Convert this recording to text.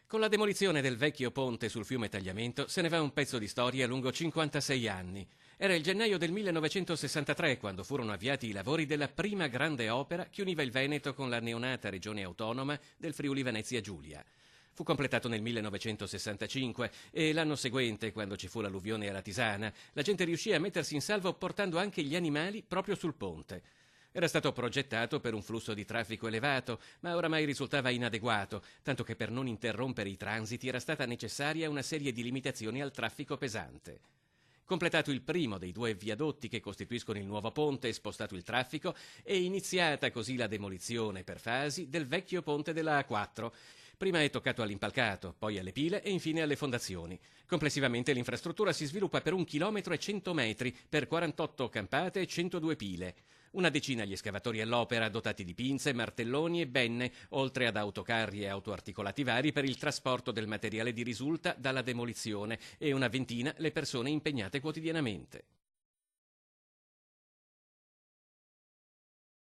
Con la demolizione del vecchio ponte sul fiume Tagliamento se ne va un pezzo di storia lungo 56 anni. Era il gennaio del 1963 quando furono avviati i lavori della prima grande opera che univa il Veneto con la neonata regione autonoma del Friuli Venezia Giulia. Fu completato nel 1965 e l'anno seguente, quando ci fu l'alluvione alla Tisana, la gente riuscì a mettersi in salvo portando anche gli animali proprio sul ponte. Era stato progettato per un flusso di traffico elevato, ma oramai risultava inadeguato, tanto che per non interrompere i transiti era stata necessaria una serie di limitazioni al traffico pesante. Completato il primo dei due viadotti che costituiscono il nuovo ponte e spostato il traffico, è iniziata così la demolizione per fasi del vecchio ponte della A4. Prima è toccato all'impalcato, poi alle pile e infine alle fondazioni. Complessivamente l'infrastruttura si sviluppa per 1,1 km per 48 campate e 102 pile. Una decina gli escavatori all'opera dotati di pinze, martelloni e benne, oltre ad autocarri e autoarticolati vari per il trasporto del materiale di risulta dalla demolizione e una ventina le persone impegnate quotidianamente.